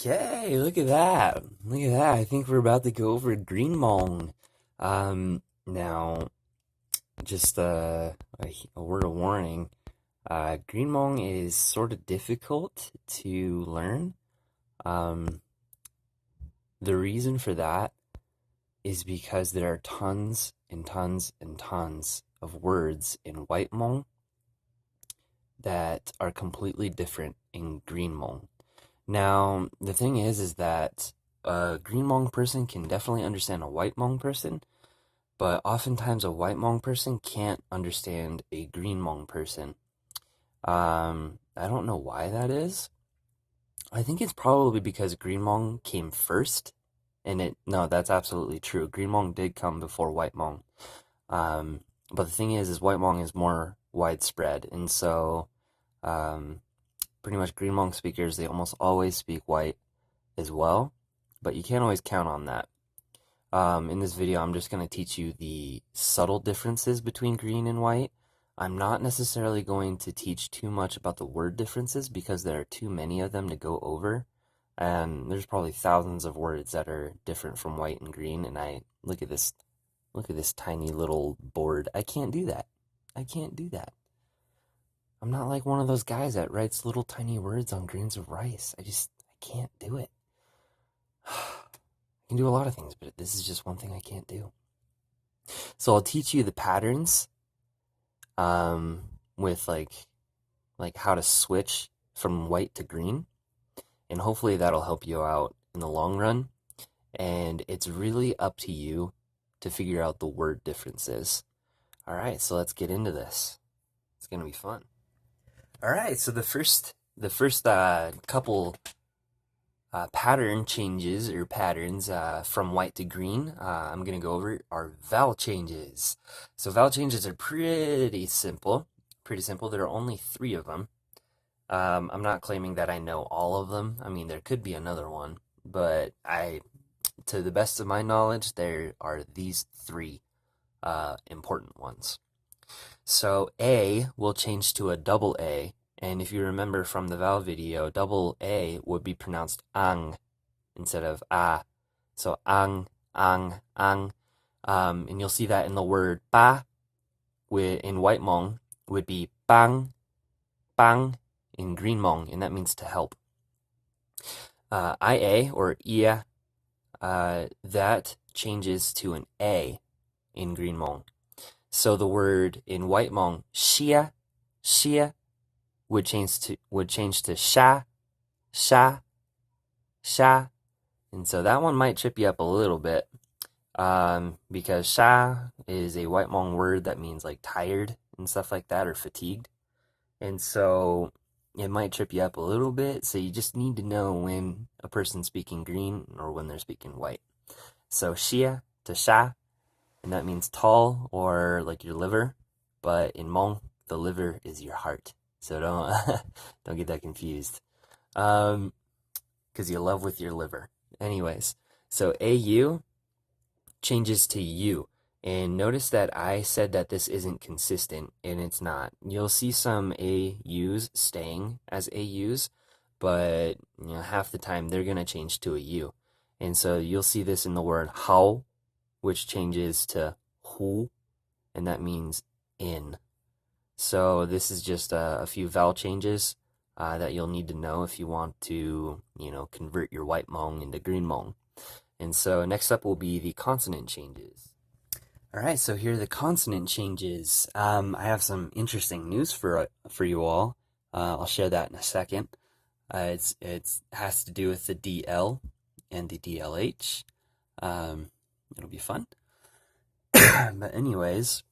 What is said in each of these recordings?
Okay, look at that. Look at that. I think we're about to go over Green Hmong. Now, just a word of warning. Green Hmong is sort of difficult to learn. Um, the reason for that is because there are tons and tons and tons of words in White Hmong that are completely different in Green Hmong. Now, the thing is that a Green Hmong person can definitely understand a White Hmong person, but oftentimes a White Hmong person can't understand a Green Hmong person. I don't know why that is. I think it's probably because Green Hmong came first, and no, that's absolutely true. Green Hmong did come before White Hmong. But the thing is White Hmong is more widespread, and so pretty much Green Hmong speakers, they almost always speak White as well, but you can't always count on that. In this video, I'm just going to teach you the subtle differences between Green and White. I'm not necessarily going to teach too much about the word differences because there are too many of them to go over, and there's probably thousands of words that are different from White and Green, and look at this tiny little board. I can't do that. I can't do that. I'm not like one of those guys that writes little tiny words on grains of rice. I can't do it. I can do a lot of things, but this is just one thing I can't do. So I'll teach you the patterns with like how to switch from White to Green, and hopefully that'll help you out in the long run. And it's really up to you to figure out the word differences. All right, so let's get into this. It's gonna be fun. All right, so the first couple pattern changes or patterns from White to Green I'm going to go over are vowel changes. So vowel changes are pretty simple. There are only 3 of them. I'm not claiming that I know all of them. I mean, there could be another one, but to the best of my knowledge, there are these 3 important ones. So A will change to a double A, and if you remember from the vowel video, double A would be pronounced ang instead of a. So ang, ang, ang. And you'll see that in the word ba in White Hmong would be bang, bang in Green Hmong, and that means to help. IA or ia, that changes to an A in Green Hmong. So the word in White Hmong, shia, shia, would change to sha, sha, sha. And so that one might trip you up a little bit, because sha is a White Hmong word that means like tired and stuff like that, or fatigued. And so it might trip you up a little bit. So you just need to know when a person's speaking Green or when they're speaking White. So shia to sha, and that means tall or like your liver, but in Hmong, the liver is your heart. So don't get that confused, because you love with your liver. Anyways, so AU changes to U, and notice that I said that this isn't consistent, and it's not. You'll see some AUs staying as AUs, but half the time they're gonna change to a U, and so you'll see this in the word how, which changes to hu, and that means in. So this is just a few vowel changes that you'll need to know if you want to, convert your White Hmong into Green Hmong. And so next up will be the consonant changes. All right, so here are the consonant changes. I have some interesting news for you all. I'll share that in a second. It has to do with the DL and the DLH. It'll be fun. But anyways,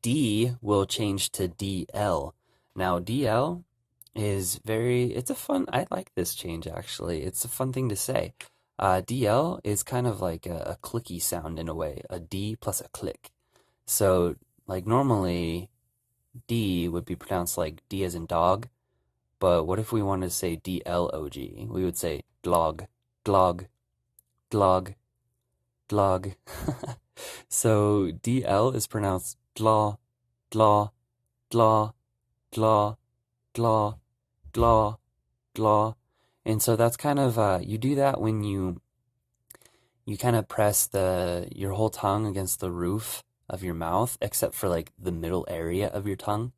D will change to DL. Now DL is I like this change actually. It's a fun thing to say. DL is kind of like a clicky sound in a way, a D plus a click. So like normally D would be pronounced like D as in dog, but what if we wanted to say DLOG? We would say glog, glog, glog, glog. So DL is pronounced dla, dla, dla, dla, dla, dla, dla, And so that's kind of, you do that when you kind of press your whole tongue against the roof of your mouth, except for like the middle area of your tongue.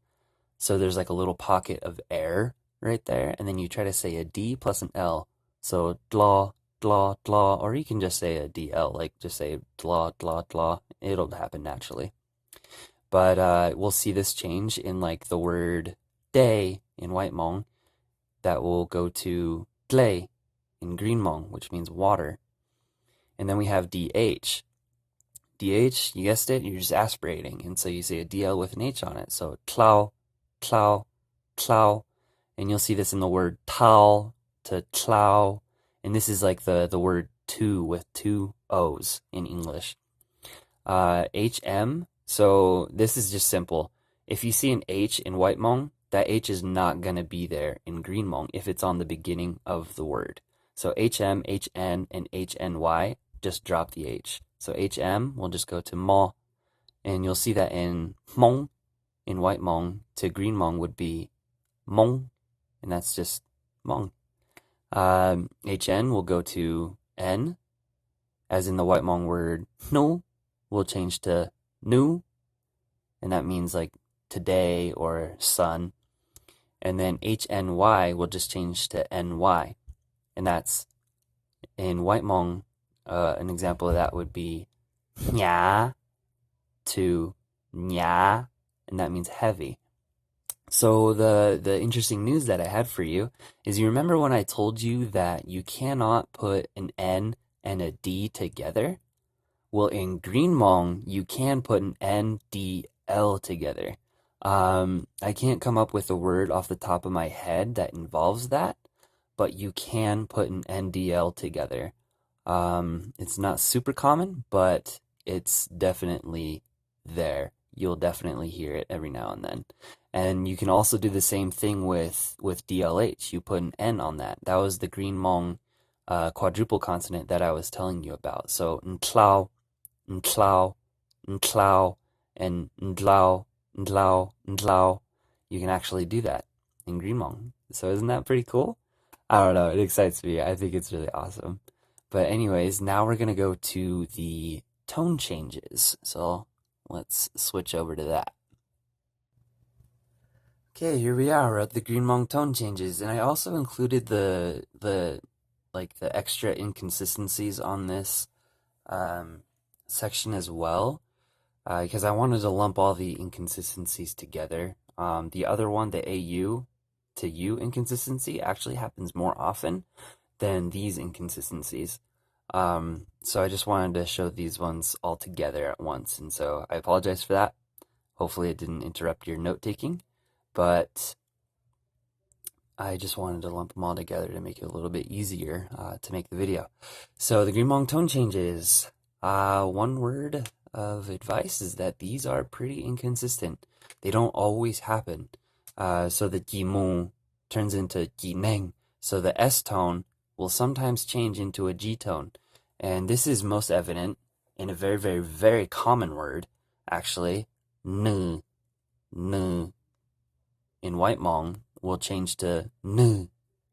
So there's like a little pocket of air right there, and then you try to say a D plus an L. So dlaw, dlaw, dlaw, or you can just say a DL, like just say dlaw, dlaw, dlaw. It'll happen naturally. But we'll see this change in like the word day in White Hmong. That will go to tlay in Green Hmong, which means water. And then we have DH. DH, you guessed it, you're just aspirating. And so you say a DL with an H on it. So tlau, tlau, tlau. And you'll see this in the word tao to tlau. And this is like the word two with two O's in English. HM, so this is just simple. If you see an H in White Hmong, that H is not going to be there in Green Hmong if it's on the beginning of the word. So HM, HN, and HNY, just drop the H. So HM will just go to mo, and you'll see that in Hmong, in White Hmong, to Green Hmong would be Hmong, and that's just Hmong. HN will go to N, as in the White Hmong word no, will change to nu, and that means like today or sun. And then HNY will just change to NY, and that's in White Hmong. An example of that would be nya to nya, and that means heavy. So the interesting news that I had for you is, you remember when I told you that you cannot put an N and a D together? Well, in Green Hmong, you can put an NDL together. I can't come up with a word off the top of my head that involves that, but you can put an NDL together. It's not super common, but it's definitely there. You'll definitely hear it every now and then. And you can also do the same thing with DLH. You put an N on that. That was the Green Hmong quadruple consonant that I was telling you about. So ntlao, ntlao, ntlao, and ndlao, ndlao, ndlao. You can actually do that in Green Hmong. So isn't that pretty cool? I don't know. It excites me. I think it's really awesome. But anyways, now we're going to go to the tone changes. So let's switch over to that. Okay, here we are at the Green Hmong tone changes, and I also included the extra inconsistencies on this section as well, because I wanted to lump all the inconsistencies together. The other one, the AU to U inconsistency, actually happens more often than these inconsistencies. So I just wanted to show these ones all together at once, and so I apologize for that. Hopefully it didn't interrupt your note-taking, but I just wanted to lump them all together to make it a little bit easier to make the video. So the Green Hmong tone changes. One word of advice is that these are pretty inconsistent. They don't always happen. So the jimu turns into jineng. So the S tone will sometimes change into a G tone. And this is most evident in a very, very, very common word, actually. Nu, nu. In White Hmong will change to nu,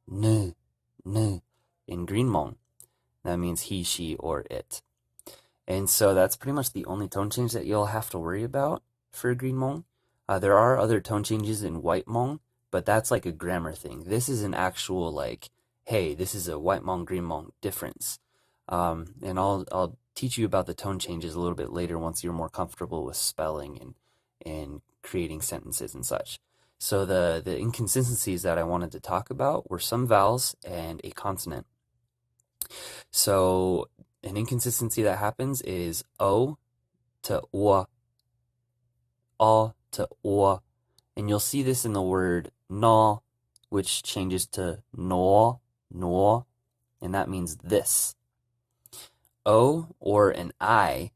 nu, nu. In Green Hmong, that means he, she, or it. And so that's pretty much the only tone change that you'll have to worry about for Green Hmong. There are other tone changes in White Hmong, but that's like a grammar thing. This is an actual like, hey, this is a White Hmong, Green Hmong difference. And I'll teach you about the tone changes a little bit later once you're more comfortable with spelling and creating sentences and such. So the inconsistencies that I wanted to talk about were some vowels and a consonant. So an inconsistency that happens is O to O, O to O, and you'll see this in the word no, which changes to no, no, and that means this. O or an I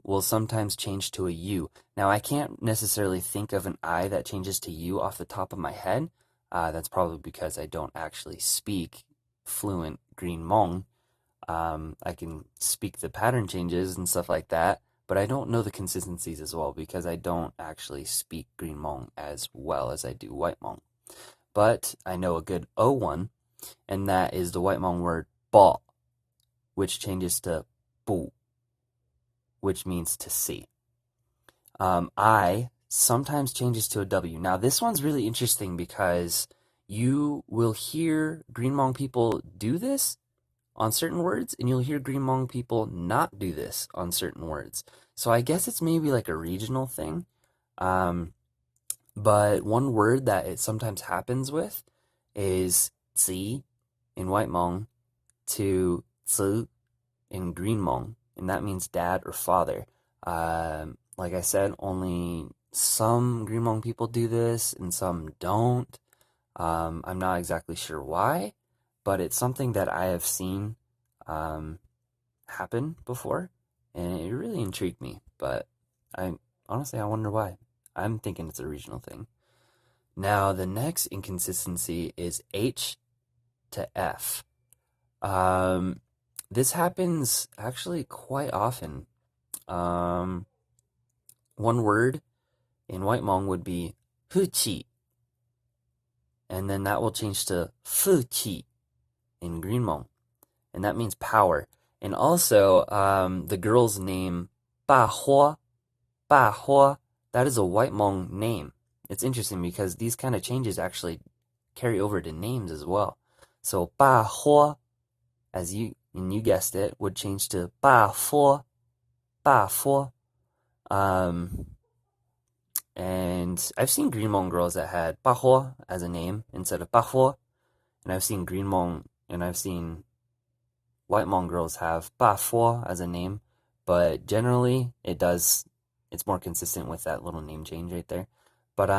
will sometimes change to a U. Now, I can't necessarily think of an I that changes to U off the top of my head. That's probably because I don't actually speak fluent Green Hmong. I can speak the pattern changes and stuff like that, but I don't know the consistencies as well because I don't actually speak Green Hmong as well as I do White Hmong. But I know a good O one, and that is the White Hmong word bo, which changes to bu, which means to see. I sometimes changes to a W. Now, this one's really interesting because you will hear Green Hmong people do this on certain words, and you'll hear Green Hmong people not do this on certain words. So I guess it's maybe like a regional thing. But one word that it sometimes happens with is zi in White Hmong to zi in Green Hmong, and that means dad or father. Like I said, only some Green Hmong people do this and some don't. I'm not exactly sure why, but it's something that I have seen happen before, and it really intrigued me. But I honestly, I wonder why. I'm thinking it's a regional thing. Now, the next inconsistency is H to F. This happens actually quite often. One word in White Hmong would be hu chi, and then that will change to fu chi in Green Hmong, and that means power. And also, the girl's name Ba Hua, that is a White Hmong name. It's interesting because these kind of changes actually carry over to names as well. So Ba Hua, and you guessed it, would change to Ba Fo. And I've seen Green Hmong girls that had Ba Hua as a name instead of Ba Fo, and I've seen Green Hmong and I've seen White Hmong girls have Ba Fo as a name, but generally it's more consistent with that little name change right there. But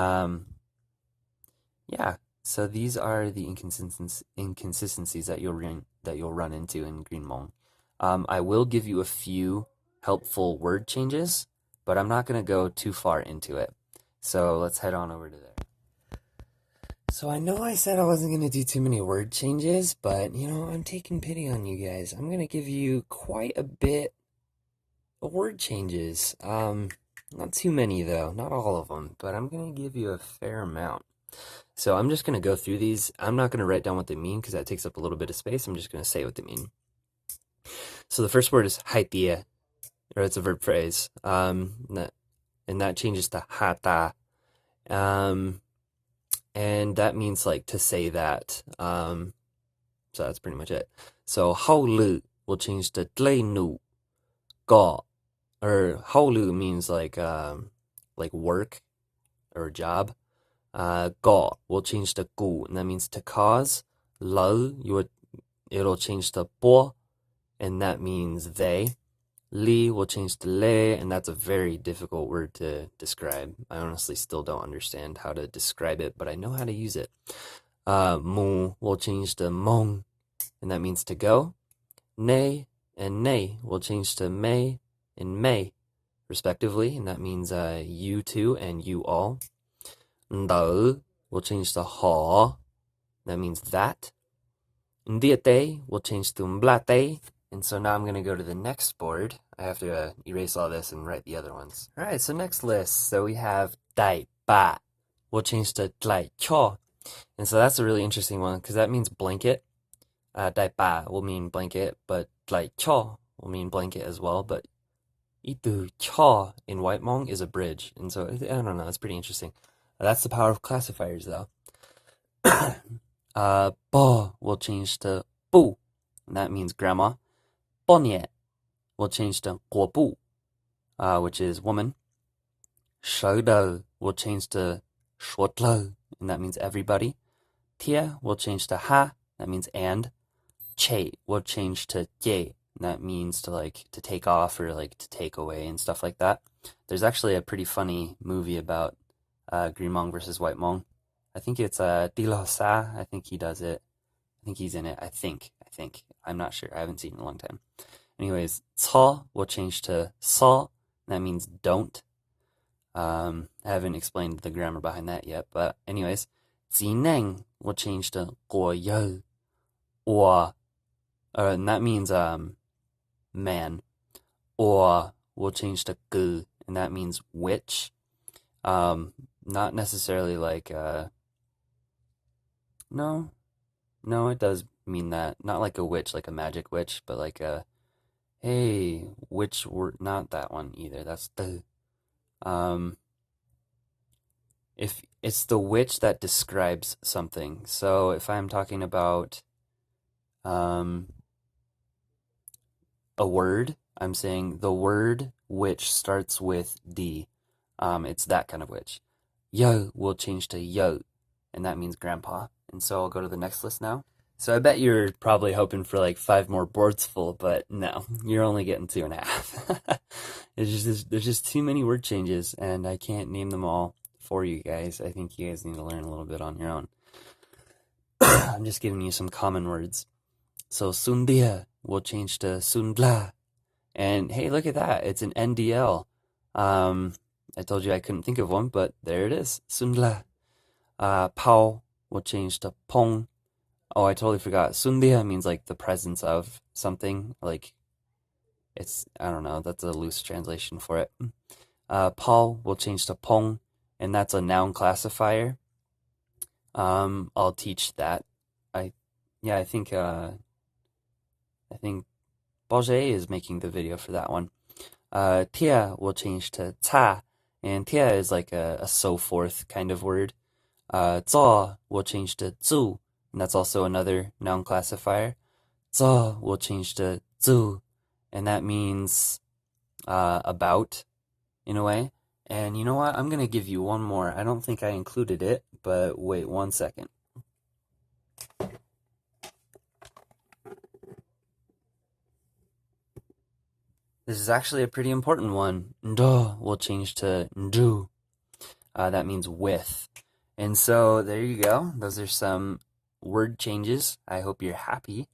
yeah, so these are the inconsistencies that you'll run into in Green Hmong. I will give you a few helpful word changes, but I'm not going to go too far into it. So let's head on over to there. So I know I said I wasn't going to do too many word changes, but I'm taking pity on you guys. I'm going to give you quite a bit of word changes. Not too many though, not all of them, but I'm going to give you a fair amount. So I'm just going to go through these. I'm not going to write down what they mean because that takes up a little bit of space. I'm just going to say what they mean. So the first word is haitia, or it's a verb phrase. And that changes to hata. And that means like to say that. So that's pretty much it. So haulu will change to tlenu ga, or haulu means like work or job. Ga will change to gu, and that means to cause. Lau, it'll change to bo, and that means they. Li will change to le, and that's a very difficult word to describe. I honestly still don't understand how to describe it, but I know how to use it. Mu will change to mong, and that means to go. Ne and ne will change to me and may, respectively, and that means you two and you all. Ndao will change to ha, that means that. Ndiate will change to mblate, and so now I'm going to go to the next board. I have to erase all this and write the other ones. All right, so next list. So we have dai ba will change to dai cho, and so that's a really interesting one because that means blanket. Dai ba will mean blanket, but dai cho will mean blanket as well. But itu cho in White Hmong is a bridge, and so I don't know. It's pretty interesting. That's the power of classifiers, though. Bo will change to bu, and that means grandma. Bonye will change to guo bu, which is woman. Shou will change to shuo, and that means everybody. Tia will change to ha, that means and. Che will change to ye, and that means to take off or to take away and stuff like that. There's actually a pretty funny movie about Green Hmong versus White Hmong. I think it's Dilo Sa. I think he does it. I think he's in it. I think. I'm not sure. I haven't seen it in a long time. Anyways, Ca will change to Sa. That means don't. I haven't explained the grammar behind that yet. But anyways, Zineng will change to Guo Yo. Or, and that means man. Or will change to Gu, and that means witch. Not necessarily no, No, it does mean that. Not like a witch, like a magic witch, but like a, hey, witch word, not that one either. That's the, um, if it's the witch that describes something. So if I'm talking about, um, a word, I'm saying the word which starts with D. It's that kind of witch. Yo will change to yo, and that means grandpa. And so I'll go to the next list now. So I bet you're probably hoping for like 5 more boards full, but no, you're only getting 2.5. There's just too many word changes, and I can't name them all for you guys. I think you guys need to learn a little bit on your own. I'm just giving you some common words. So sundia will change to sundla. And hey, look at that. It's an NDL. I told you I couldn't think of one, but there it is. Sundla. Pao will change to pong. Oh, I totally forgot. Sundia means like the presence of something. Like it's, I don't know, that's a loose translation for it. Pao will change to pong, and that's a noun classifier. I'll teach that. I, yeah, I think Bourget is making the video for that one. Tia will change to ta, and tia is like a so forth kind of word. Zao will change to zu, and that's also another noun classifier. Zao will change to zu, and that means about in a way. And you know what? I'm gonna give you one more. I don't think I included it, but wait 1 second. This is actually a pretty important one. Ndo will change to ndu. That means with. And so there you go. Those are some word changes. I hope you're happy,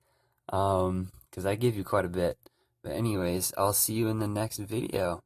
because I gave you quite a bit. But anyways, I'll see you in the next video.